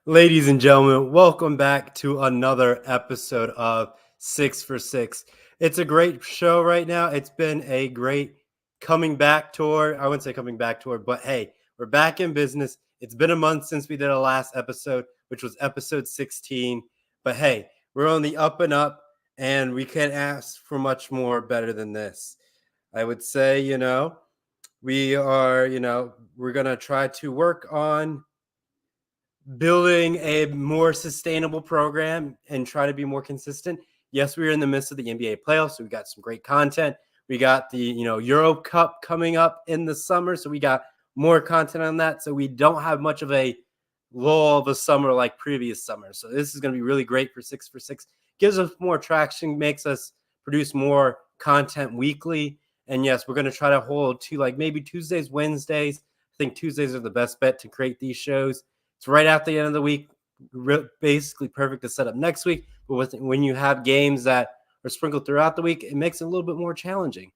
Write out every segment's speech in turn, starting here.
Ladies and gentlemen, welcome back to another episode of Six for Six. It's a great show right now. It's been a great coming back tour. I wouldn't say coming back tour, but hey, we're back in business. It's been a month since we did our last episode, which was episode 16. But hey, we're on the up and up, and we can't ask for much more better than this. I would say, we're going to try to work on building a more sustainable program and try to be more consistent. Yes, we are in the midst of the NBA playoffs, so we got some great content. We got the Euro Cup coming up in the summer, so we got more content on that. So we don't have much of a lull of a summer like previous summers. So this is going to be really great for Six for Six. Gives us more traction, makes us produce more content weekly. And yes, we're going to try to hold to like maybe Tuesdays, Wednesdays. I think Tuesdays are the best bet to create these shows. It's right after the end of the week, basically perfect to set up next week. But when you have games that are sprinkled throughout the week, it makes it a little bit more challenging.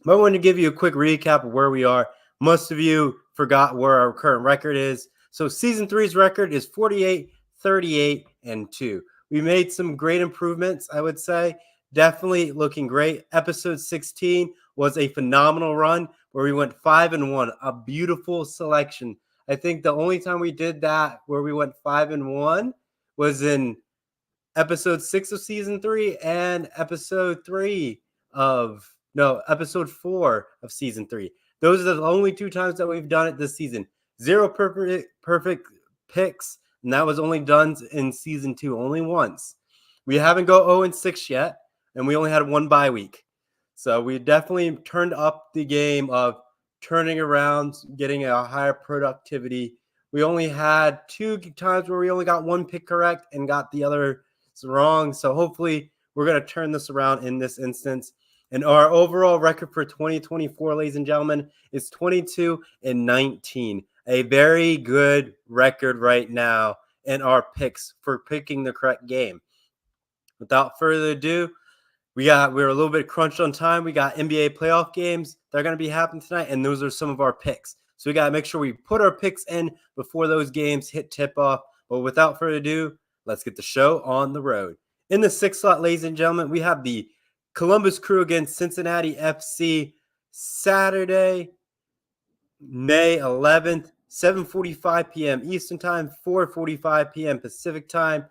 But I wanted to give you a quick recap of where we are. Most of you forgot where our current record is. So season 3's record is 48, 38, and 2. We made some great improvements, I would say. Definitely looking great. Episode 16 was a phenomenal run where we went 5-1, a beautiful selection. I think the only time we did that where we went 5-1 was in episode 6 of season 3 and episode 4 of season 3. Those are the only 2 times that we've done it this season. 0 perfect picks, and that was only done in season 2, only once. We haven't go 0-6 yet, and we only had 1 bye week. So we definitely turned up the game of turning around, getting a higher productivity. We only had 2 times where we only got 1 pick correct and got the other wrong. So hopefully we're going to turn this around in this instance. And our overall record for 2024, ladies and gentlemen, is 22-19. A very good record right now in our picks for picking the correct game. Without further ado, we're a little bit crunched on time. We got NBA playoff games that are going to be happening tonight, and those are some of our picks. So we got to make sure we put our picks in before those games hit tip-off. But without further ado, let's get the show on the road. In the 6th slot, ladies and gentlemen, we have the Columbus Crew against Cincinnati FC Saturday, May 11th, 7:45 p.m. Eastern Time, 4:45 p.m. Pacific Time.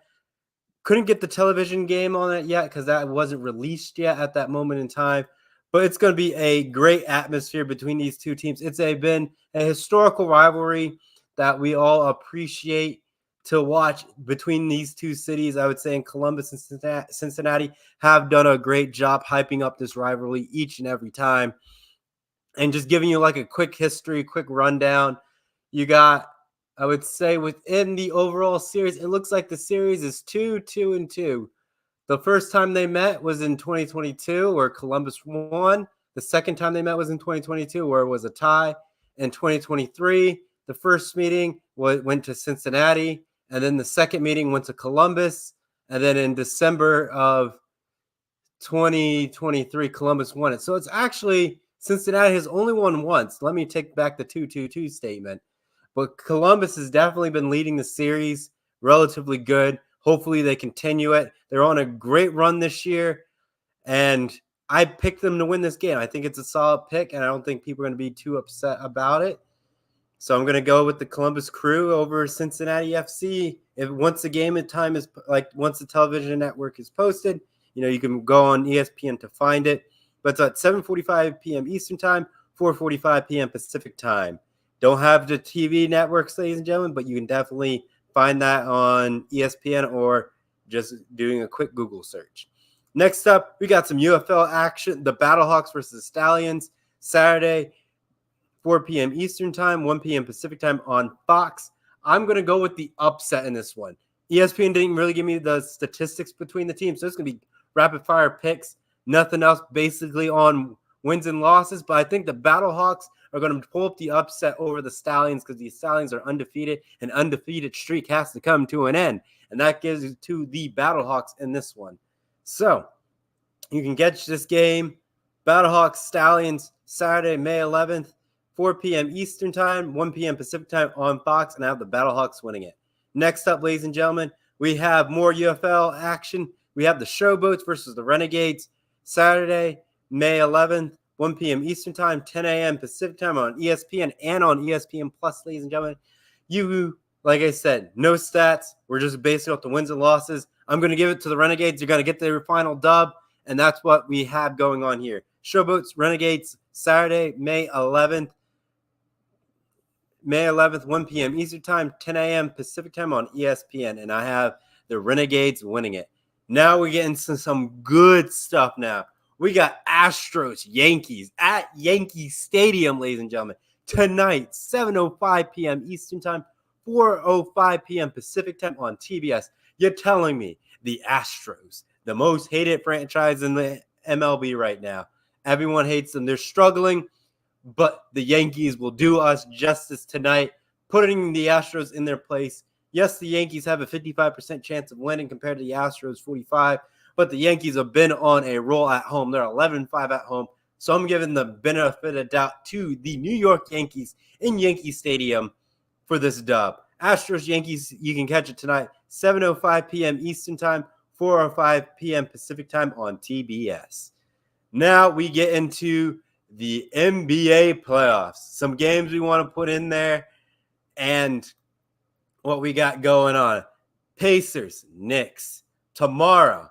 Couldn't get the television game on it yet because that wasn't released yet at that moment in time. But it's going to be a great atmosphere between these two teams. It's been a historical rivalry that we all appreciate to watch between these two cities. I would say in Columbus and Cincinnati have done a great job hyping up this rivalry each and every time. And just giving you like a quick history, quick rundown. You got, I would say, within the overall series, it looks like the series is 2-2-2. The first time they met was in 2022, where Columbus won. The second time they met was in 2022, where it was a tie. In 2023, the first meeting went to Cincinnati, and then the second meeting went to Columbus. And then in December of 2023, Columbus won it. So it's actually Cincinnati has only won once. Let me take back the 2-2-2 statement. But Columbus has definitely been leading the series, relatively good. Hopefully they continue it. They're on a great run this year, and I picked them to win this game. I think it's a solid pick, and I don't think people are going to be too upset about it. So I'm going to go with the Columbus Crew over Cincinnati FC. If once the game at time is once the television network is posted, you can go on ESPN to find it. But it's at 7:45 p.m. Eastern Time, 4:45 p.m. Pacific Time. Don't have the TV networks, ladies and gentlemen, but you can definitely find that on ESPN or just doing a quick Google search. Next up, we got some UFL action. The Battlehawks versus Stallions, Saturday, 4 p.m. Eastern Time, 1 p.m. Pacific Time on Fox. I'm going to go with the upset in this one. ESPN didn't really give me the statistics between the teams, so it's going to be rapid-fire picks. Nothing else basically on wins and losses, but I think the Battlehawks are going to pull up the upset over the Stallions because the Stallions are undefeated. An undefeated streak has to come to an end, and that gives it to the Battlehawks in this one. So you can catch this game, Battlehawks Stallions, Saturday, May 11th, 4 p.m. Eastern Time, 1 p.m. Pacific Time on Fox, and I have the Battlehawks winning it. Next up, ladies and gentlemen, we have more UFL action. We have the Showboats versus the Renegades, Saturday, May 11th, 1 p.m. Eastern Time, 10 a.m. Pacific Time on ESPN and on ESPN Plus, ladies and gentlemen. Like I said, no stats. We're just basing off the wins and losses. I'm going to give it to the Renegades. They're going to get their final dub, and that's what we have going on here. Showboats, Renegades, Saturday, May 11th, 1 p.m. Eastern Time, 10 a.m. Pacific Time on ESPN, and I have the Renegades winning it. Now we get into some good stuff now. We got Astros, Yankees at Yankee Stadium, ladies and gentlemen. Tonight, 7:05 p.m. Eastern Time, 4:05 p.m. Pacific Time on TBS. You're telling me the Astros, the most hated franchise in the MLB right now. Everyone hates them. They're struggling, but the Yankees will do us justice tonight, putting the Astros in their place. Yes, the Yankees have a 55% chance of winning compared to the Astros 45, but the Yankees have been on a roll at home. They're 11-5 at home, so I'm giving the benefit of doubt to the New York Yankees in Yankee Stadium for this dub. Astros, Yankees, you can catch it tonight, 7:05 p.m. Eastern Time, 4:05 p.m. Pacific Time on TBS. Now we get into the NBA playoffs. Some games we want to put in there and what we got going on. Pacers, Knicks, tomorrow,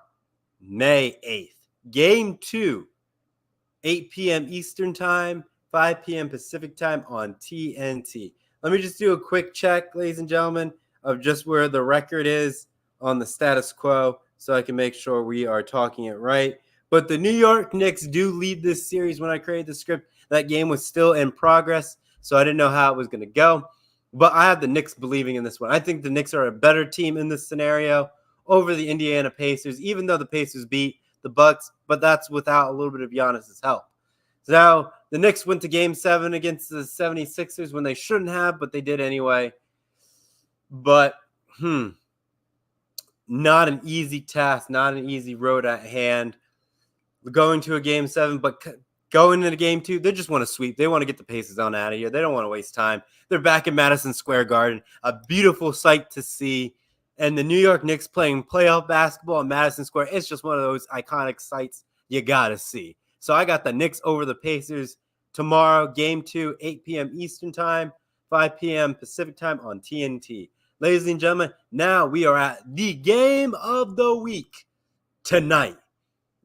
May 8th. Game 2, 8 p.m. Eastern Time, 5 p.m. Pacific Time on TNT. Let me just do a quick check, ladies and gentlemen, of just where the record is on the status quo so I can make sure we are talking it right. But the New York Knicks do lead this series. When I created the script, that game was still in progress, so I didn't know how it was going to go. But I have the Knicks believing in this one. I think the Knicks are a better team in this scenario over the Indiana Pacers, even though the Pacers beat the Bucks, but that's without a little bit of Giannis's help. So the Knicks went to Game 7 against the 76ers when they shouldn't have, but they did anyway. But, not an easy task, not an easy road at hand. Going to a Game 7, but going into Game 2, they just want to sweep. They want to get the Pacers on out of here. They don't want to waste time. They're back in Madison Square Garden, a beautiful sight to see. And the New York Knicks playing playoff basketball in Madison Square, it's just one of those iconic sights you got to see. So I got the Knicks over the Pacers tomorrow, Game 2, 8 p.m. Eastern Time, 5 p.m. Pacific Time on TNT. Ladies and gentlemen, now we are at the game of the week tonight.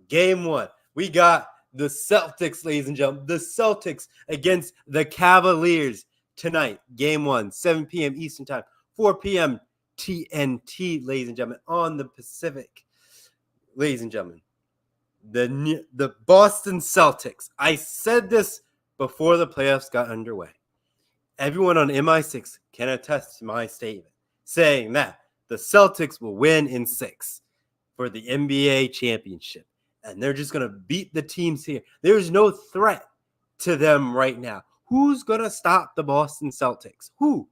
Game 1. We got the Celtics, ladies and gentlemen. The Celtics against the Cavaliers tonight. Game 1, 7 p.m. Eastern Time, 4 p.m. TNT, ladies and gentlemen, on the Pacific. Ladies and gentlemen, the Boston Celtics. I said this before the playoffs got underway. Everyone on MI6 can attest to my statement, saying that the Celtics will win in 6 for the NBA championship. And they're just going to beat the teams here. There's no threat to them right now. Who's going to stop the Boston Celtics? Who?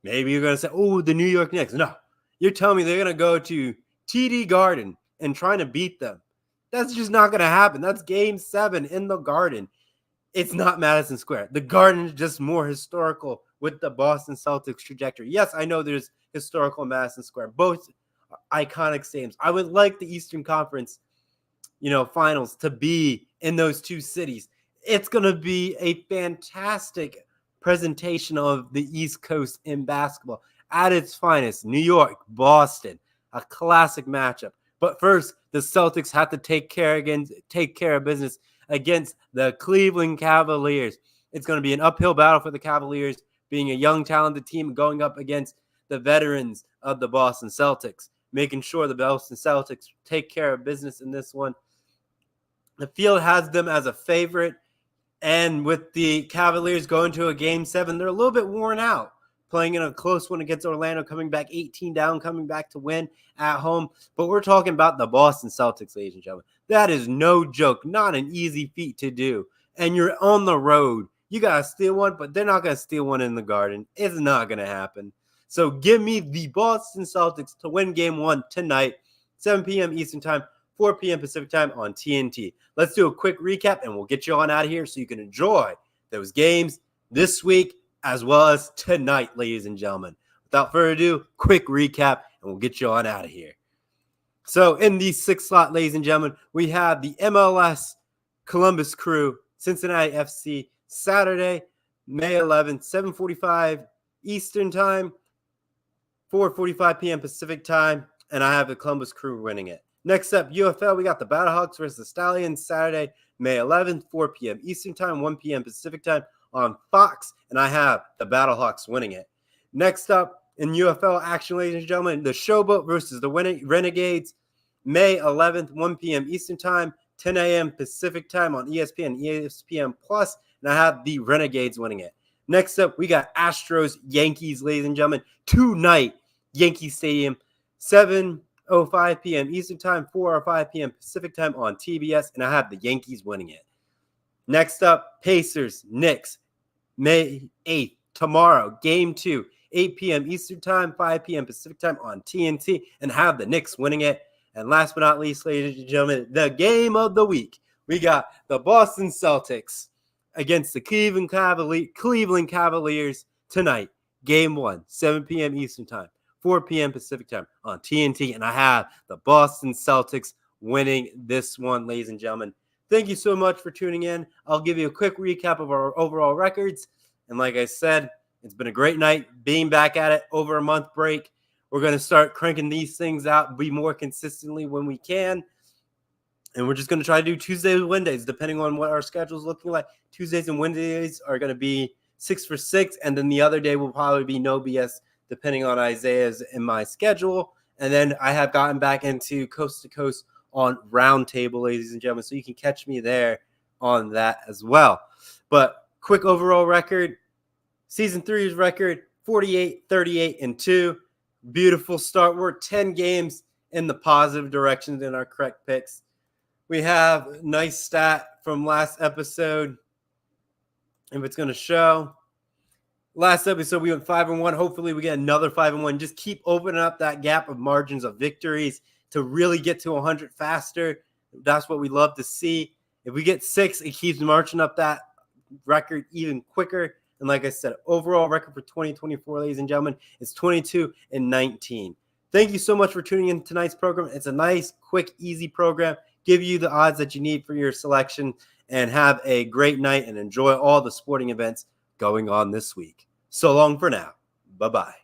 Maybe you're going to say, oh, the New York Knicks. No, you're telling me they're going to go to TD Garden and trying to beat them. That's just not going to happen. That's Game 7 in the Garden. It's not Madison Square. The Garden is just more historical with the Boston Celtics trajectory. Yes, I know there's historical Madison Square. Both iconic stadiums. I would like the Eastern Conference finals to be in those two cities. It's going to be a fantastic presentation of the East Coast in basketball at its finest. New York, Boston, a classic matchup. But first, the Celtics have to take care of business against the Cleveland Cavaliers. It's going to be an uphill battle for the Cavaliers, being a young, talented team going up against the veterans of the Boston Celtics, making sure the Boston Celtics take care of business in this one. The field has them as a favorite, and with the Cavaliers going to a Game 7, they're a little bit worn out, playing in a close one against Orlando, coming back 18 down, coming back to win at home. But we're talking about the Boston Celtics, ladies and gentlemen. That is no joke, not an easy feat to do. And you're on the road. You got to steal one, but they're not going to steal one in the Garden. It's not going to happen. So give me the Boston Celtics to win Game 1 tonight, 7 p.m. Eastern Time, 4 p.m. Pacific Time on TNT. Let's do a quick recap, and we'll get you on out of here so you can enjoy those games this week as well as tonight, ladies and gentlemen. without further ado, quick recap, and we'll get you on out of here. So in the 6th slot, ladies and gentlemen, we have the MLS Columbus Crew, Cincinnati FC, Saturday, May 11th, 7:45 Eastern Time, 4:45 p.m. Pacific Time, and I have the Columbus Crew winning it. Next up, UFL, we got the Battlehawks versus the Stallions, Saturday, May 11th, 4 p.m. Eastern Time, 1 p.m. Pacific Time on Fox, and I have the Battlehawks winning it. Next up, in UFL action, ladies and gentlemen, the Showboat versus the Renegades, May 11th, 1 p.m. Eastern Time, 10 a.m. Pacific Time on ESPN and ESPN Plus, and I have the Renegades winning it. Next up, we got Astros Yankees, ladies and gentlemen, tonight, Yankee Stadium, 7:05 p.m. Eastern Time, 4:05 p.m. Pacific Time on TBS, and I have the Yankees winning it. Next up, Pacers Knicks, May 8th, tomorrow, Game 2, 8 p.m. Eastern Time, 5 p.m. Pacific Time on TNT, and have the Knicks winning it. And last but not least, ladies and gentlemen, the game of the week. We got the Boston Celtics against the Cleveland Cavaliers tonight. Game 1, 7 p.m. Eastern Time, 4 p.m. Pacific Time on TNT. And I have the Boston Celtics winning this one, ladies and gentlemen. Thank you so much for tuning in. I'll give you a quick recap of our overall records. And like I said, it's been a great night being back at it over a month break. We're going to start cranking these things out, be more consistently when we can. And we're just going to try to do Tuesdays and Wednesdays, depending on what our schedule is looking like. Tuesdays and Wednesdays are going to be 6 for 6. And then the other day will probably be no BS, depending on Isaiah's and my schedule. And then I have gotten back into Coast to Coast on Roundtable, ladies and gentlemen. So you can catch me there on that as well. But quick overall record, Season 3's record, 48, 38, and 2. Beautiful start. We're 10 games in the positive direction in our correct picks. We have a nice stat from last episode. If it's going to show. Last episode, we went 5-1. Hopefully, we get another 5-1. Just keep opening up that gap of margins of victories to really get to 100 faster. That's what we love to see. If we get 6, it keeps marching up that record even quicker. And like I said, overall record for 2024, ladies and gentlemen, is 22-19. Thank you so much for tuning in to tonight's program. It's a nice, quick, easy program. Give you the odds that you need for your selection, and have a great night and enjoy all the sporting events going on this week. So long for now. Bye-bye.